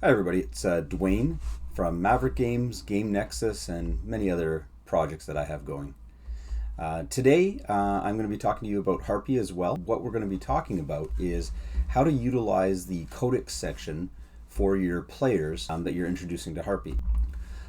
Hi everybody, it's Dwayne from Maverick Games, Game Nexus, and many other projects that I have going. Today I'm going to be talking to you about Harpy as well. What we're going to be talking about is how to utilize the CODEX section for your players that you're introducing to Harpy.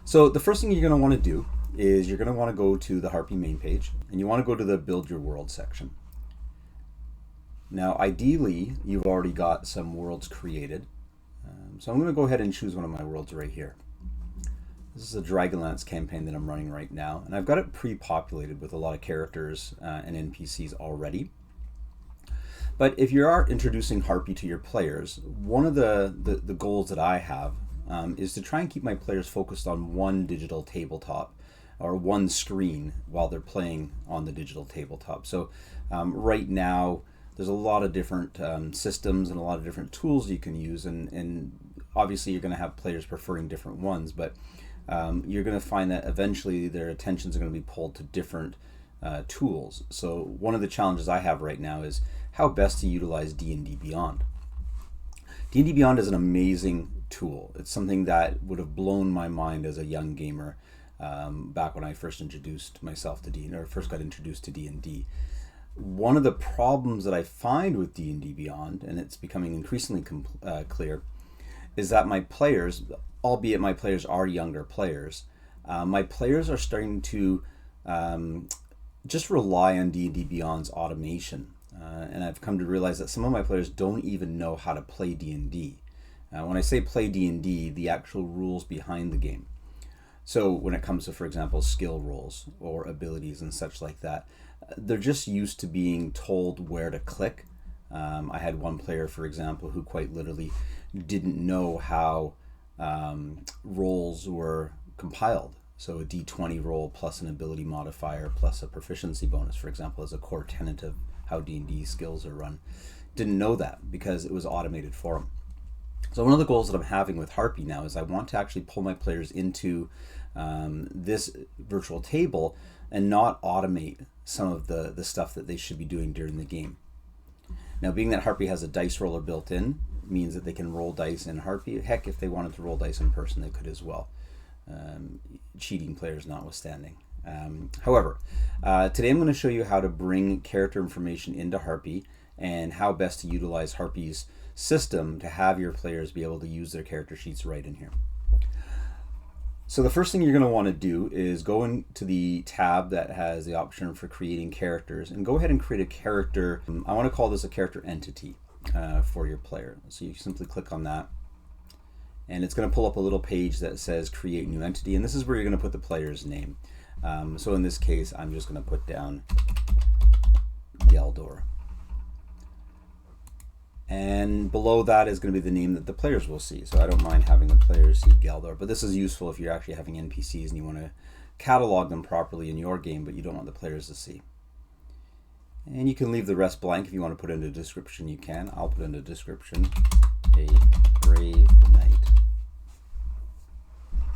So the first thing you're going to want to do is you're going to want to go to the Harpy main page, and you want to go to the Build Your World section. Now ideally you've already got some worlds created. So I'm going to go ahead and choose one of my worlds right here. This is a Dragonlance campaign that I'm running right now, and I've got it pre-populated with a lot of characters and NPCs already. But if you are introducing Harpy to your players, one of the goals that I have is to try and keep my players focused on one digital tabletop or one screen while they're playing on the digital tabletop. So right now there's a lot of different systems and a lot of different tools you can use, and obviously you're going to have players preferring different ones, but you're going to find that eventually their attentions are going to be pulled to different tools. So one of the challenges I have right now is how best to utilize D&D Beyond. D&D Beyond is an amazing tool. It's something that would have blown my mind as a young gamer back when I first introduced myself to D&D, or first got introduced to D&D. One of the problems that I find with D&D Beyond, and it's becoming increasingly clear, is that my players, albeit my players are younger players, my players are starting to just rely on D&D Beyond's automation. And I've come to realize that some of my players don't even know how to play D&D. When I say play D&D, the actual rules behind the game. So when it comes to, for example, skill rolls or abilities and such like that, they're just used to being told where to click. I had one player, for example, who quite literally didn't know how rolls were compiled. So a D20 roll plus an ability modifier plus a proficiency bonus, for example, is a core tenet of how D&D skills are run. Didn't know that because it was automated for him. So one of the goals that I'm having with Harpy now is I want to actually pull my players into this virtual table and not automate some of the stuff that they should be doing during the game. Now, being that Harpy has a dice roller built in means that they can roll dice in Harpy. Heck, if they wanted to roll dice in person, they could as well. Cheating players notwithstanding. However, today I'm going to show you how to bring character information into Harpy and how best to utilize Harpy's system to have your players be able to use their character sheets right in here. So the first thing you're going to want to do is go into the tab that has the option for creating characters and go ahead and create a character. I want to call this a character entity for your player. So you simply click on that and it's going to pull up a little page that says create new entity, and this is where you're going to put the player's name. So in this case, I'm just going to put down Geldor. And below that is going to be the name that the players will see. So I don't mind having the players see Geldor, but this is useful if you're actually having NPCs and you want to catalog them properly in your game, but you don't want the players to see. And you can leave the rest blank. If you want to put in a description, you can. I'll put in a description, a brave knight.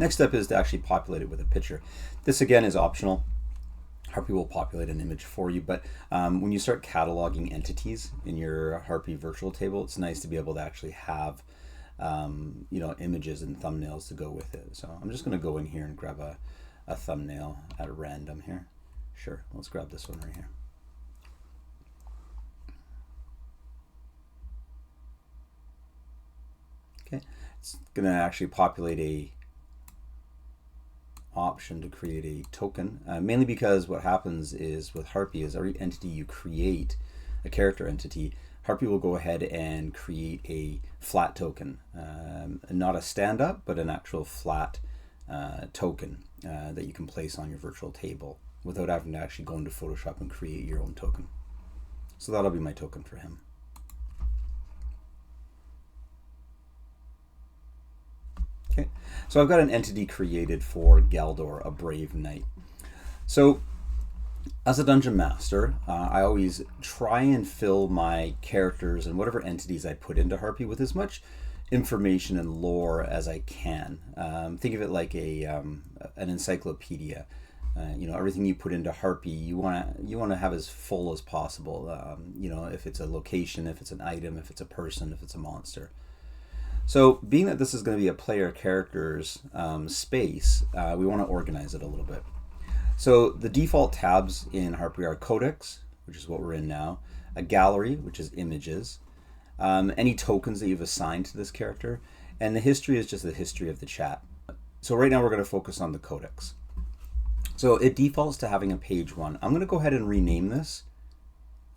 Next step is to actually populate it with a picture. This again is optional. Harpy will populate an image for you, but when you start cataloging entities in your Harpy virtual table, it's nice to be able to actually have images and thumbnails to go with it. So I'm just going to go in here and grab a thumbnail at random here. Sure, let's grab this one right here. Okay, it's going to actually populate a option to create a token, mainly because what happens is with Harpy is every entity you create, a character entity, Harpy will go ahead and create a flat token, not a stand-up, but an actual flat token that you can place on your virtual table without having to actually go into Photoshop and create your own token. So that'll be my token for him. Okay, so I've got an entity created for Geldor, a brave knight. So as a dungeon master, I always try and fill my characters and whatever entities I put into Harpy with as much information and lore as I can. Think of it like an encyclopedia. Everything you put into Harpy, you want to have as full as possible. If it's a location, if it's an item, if it's a person, if it's a monster. So being that this is going to be a player characters space, we want to organize it a little bit. So the default tabs in Harpy are CODEX, which is what we're in now, a gallery, which is images, any tokens that you've assigned to this character, and the history is just the history of the chat. So right now we're going to focus on the CODEX. So it defaults to having a page 1. I'm going to go ahead and rename this.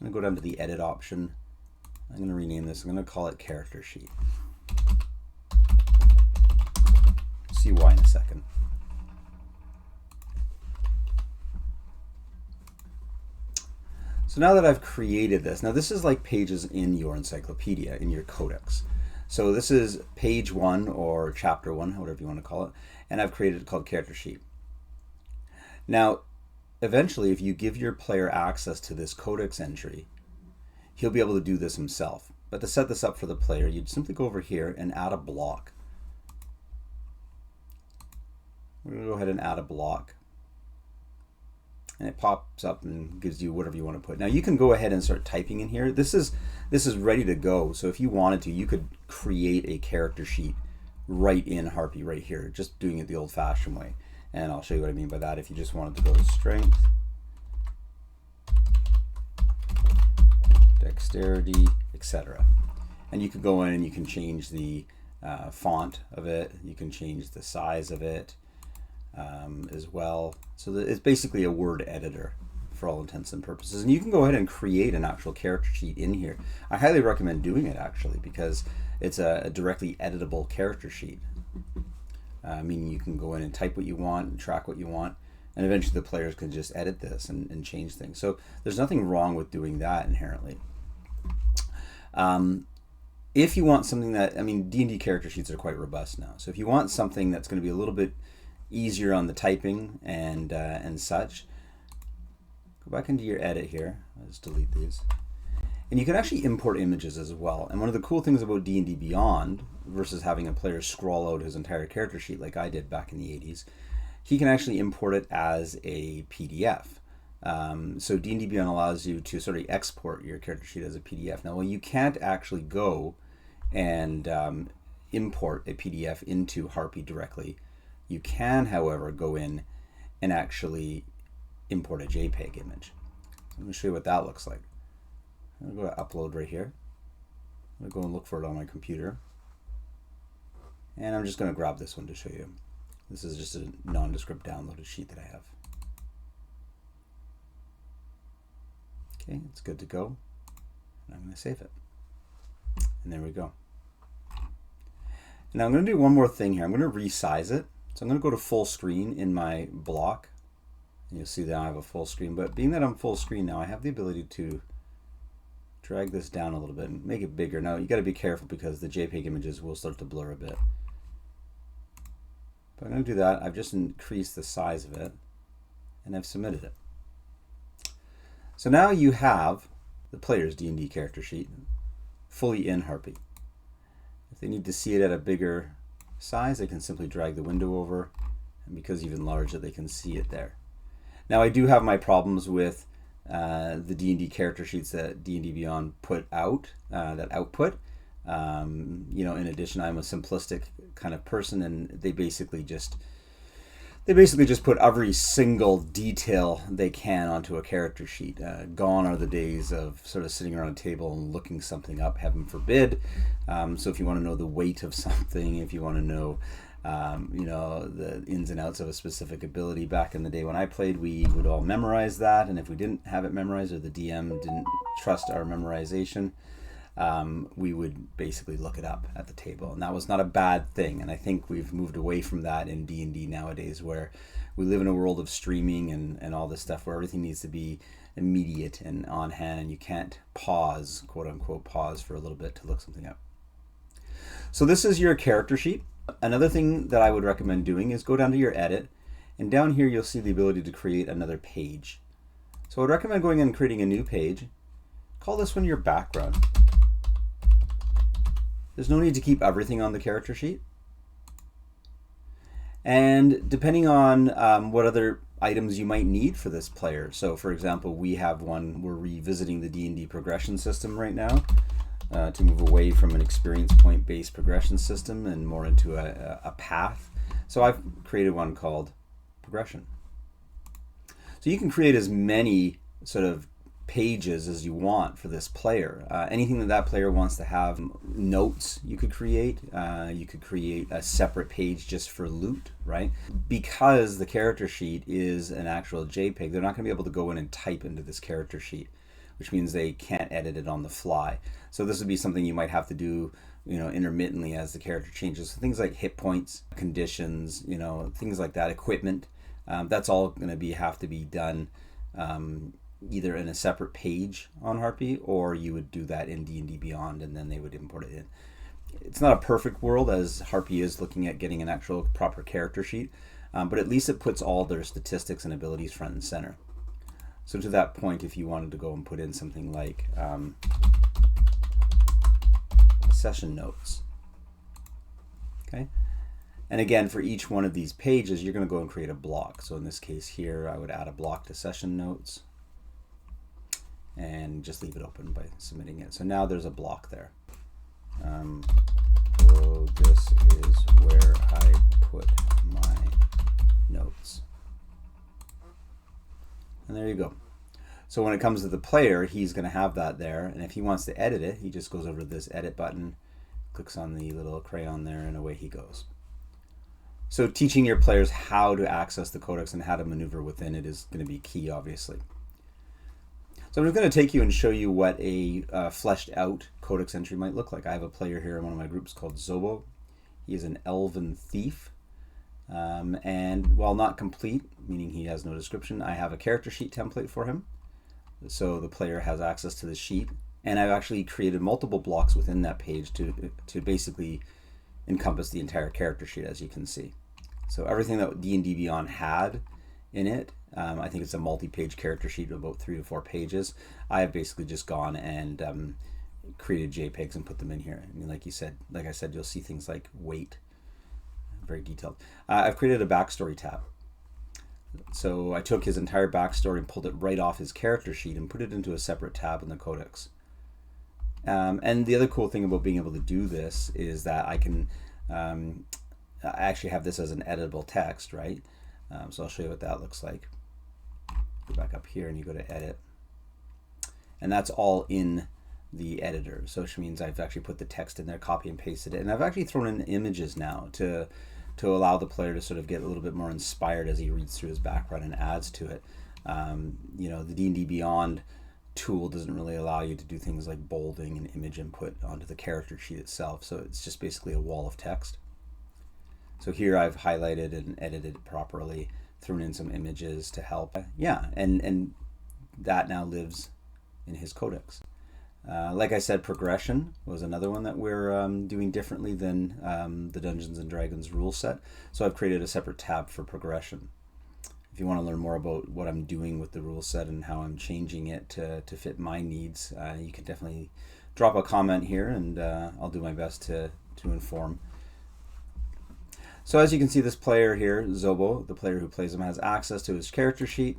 I'm going to go down to the edit option. I'm going to rename this. I'm going to call it character sheet. See why in a second. So now that I've created this, now this is like pages in your encyclopedia, in your CODEX. So this is page 1 or chapter 1, whatever you want to call it, and I've created it called character sheet. Now, eventually, if you give your player access to this CODEX entry, he'll be able to do this himself. But to set this up for the player, you'd simply go over here and add a block. We're going to go ahead and add a block. And it pops up and gives you whatever you want to put. Now you can go ahead and start typing in here. This is ready to go. So if you wanted to, you could create a character sheet right in Harpy right here, just doing it the old-fashioned way. And I'll show you what I mean by that if you just wanted to go to strength, dexterity, etc. And you could go in and you can change the font of it. You can change the size of it as well. So it's basically a word editor for all intents and purposes. And you can go ahead and create an actual character sheet in here. I highly recommend doing it actually because it's a directly editable character sheet. Meaning you can go in and type what you want and track what you want, and eventually the players can just edit this and change things. So there's nothing wrong with doing that inherently. If you want something that, D&D character sheets are quite robust now. So if you want something that's going to be a little bit easier on the typing and such, go back into your edit here. I'll just delete these. And you can actually import images as well. And one of the cool things about D&D Beyond versus having a player scroll out his entire character sheet like I did back in the 80s, he can actually import it as a PDF. So D&D Beyond allows you to sort of export your character sheet as a PDF. Now, well, you can't actually go and import a PDF into Harpy directly. You can, however, go in and actually import a JPEG image. I'm going to show you what that looks like. I'm going to go to upload right here. I'm going to go and look for it on my computer. And I'm just going to grab this one to show you. This is just a nondescript downloaded sheet that I have. Okay, it's good to go. And I'm going to save it. And there we go. Now I'm going to do one more thing here. I'm going to resize it. So I'm going to go to full screen in my block. And you'll see that I have a full screen. But being that I'm full screen now, I have the ability to drag this down a little bit and make it bigger. Now you got to be careful because the JPEG images will start to blur a bit. But I'm going to do that. I've just increased the size of it and I've submitted it. So now you have the player's D&D character sheet fully in Harpy. If they need to see it at a bigger size, they can simply drag the window over, and because even larger, they can see it there. Now I do have my problems with the D&D character sheets that D&D Beyond put out, that output. In addition, I'm a simplistic kind of person, and they basically just put every single detail they can onto a character sheet. Gone are the days of sort of sitting around a table and looking something up, heaven forbid. So if you want to know the weight of something, if you want to know the ins and outs of a specific ability, back in the day when I played, we would all memorize that, and if we didn't have it memorized or the DM didn't trust our memorization, we would basically look it up at the table, and that was not a bad thing. And I think we've moved away from that in D&D nowadays, where we live in a world of streaming and all this stuff where everything needs to be immediate and on hand, and you can't pause, quote unquote pause, for a little bit to look something up. So this is your character sheet. Another thing that I would recommend doing is go down to your edit, and down here you'll see the ability to create another page. So I would recommend going in and creating a new page. Call this one your background. There's no need to keep everything on the character sheet. And depending on what other items you might need for this player. So for example, we have one, we're revisiting the D&D progression system right now. to move away from an experience point based progression system and more into a path. So I've created one called progression. So you can create as many sort of pages as you want for this player. Anything that player wants to have, notes you could create. You could create a separate page just for loot, right? Because the character sheet is an actual JPEG, they're not going to be able to go in and type into this character sheet, which means they can't edit it on the fly. So this would be something you might have to do, intermittently as the character changes. So things like hit points, conditions, things like that, equipment. That's all going to have to be done either in a separate page on Harpy, or you would do that in D&D Beyond and then they would import it in. It's not a perfect world, as Harpy is looking at getting an actual proper character sheet, but at least it puts all their statistics and abilities front and center. So to that point, if you wanted to go and put in something like session notes, okay? And again, for each one of these pages, you're going to go and create a block. So in this case here, I would add a block to session notes and just leave it open by submitting it. So now there's a block there. So this is where I put my notes. And there you go. So when it comes to the player, he's going to have that there. And if he wants to edit it, he just goes over to this edit button, clicks on the little crayon there, and away he goes. So teaching your players how to access the codex and how to maneuver within it is going to be key, obviously. So I'm just going to take you and show you what a fleshed out codex entry might look like. I have a player here in one of my groups called Zobo. He is an elven thief. And while not complete, meaning he has no description, I have a character sheet template for him. So the player has access to the sheet. And I've actually created multiple blocks within that page to basically encompass the entire character sheet, as you can see. So everything that D&D Beyond had in it, I think it's a multi-page character sheet of about 3 to 4 pages. I have basically just gone and created JPEGs and put them in here. I mean, like I said, you'll see things like weight, very detailed. I've created a backstory tab. So I took his entire backstory and pulled it right off his character sheet and put it into a separate tab in the codex. And the other cool thing about being able to do this is that I can I actually have this as an editable text, right? So I'll show you what that looks like. Go back up here and you go to edit. And that's all in the editor. So which means I've actually put the text in there, copy and pasted it. And I've actually thrown in images now to allow the player to sort of get a little bit more inspired as he reads through his background and adds to it. The D&D Beyond tool doesn't really allow you to do things like bolding and image input onto the character sheet itself. So it's just basically a wall of text. So here I've highlighted and edited it properly, thrown in some images to help. And that now lives in his codex. Like I said, progression was another one that we're doing differently than the Dungeons and Dragons rule set. So I've created a separate tab for progression. If you want to learn more about what I'm doing with the rule set and how I'm changing it to fit my needs, you can definitely drop a comment here, and I'll do my best to inform. So as you can see, this player here, Zobo, the player who plays him, has access to his character sheet,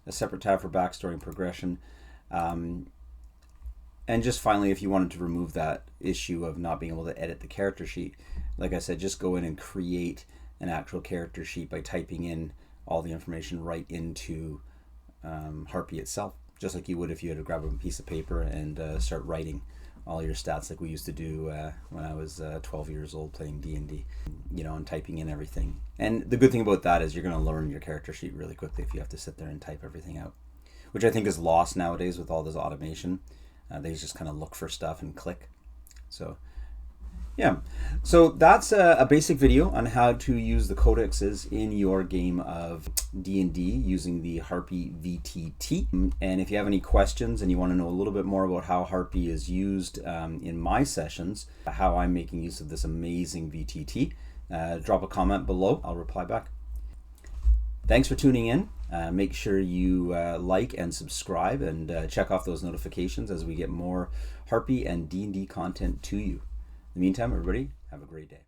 a separate tab for backstory and progression. And just finally, if you wanted to remove that issue of not being able to edit the character sheet, like I said, just go in and create an actual character sheet by typing in all the information right into Harpy itself, just like you would if you had to grab a piece of paper and start writing all your stats like we used to do when I was 12 years old playing D&D, and typing in everything. And the good thing about that is you're going to learn your character sheet really quickly if you have to sit there and type everything out, which I think is lost nowadays with all this automation. They just kind of look for stuff and click. So yeah, so that's a basic video on how to use the codexes in your game of D&D using the Harpy VTT. And if you have any questions and you want to know a little bit more about how Harpy is used in my sessions, how I'm making use of this amazing VTT, drop a comment below. I'll reply back. Thanks for tuning in. Make sure you like and subscribe and check off those notifications as we get more Harpy and D&D content to you. In the meantime, everybody, have a great day.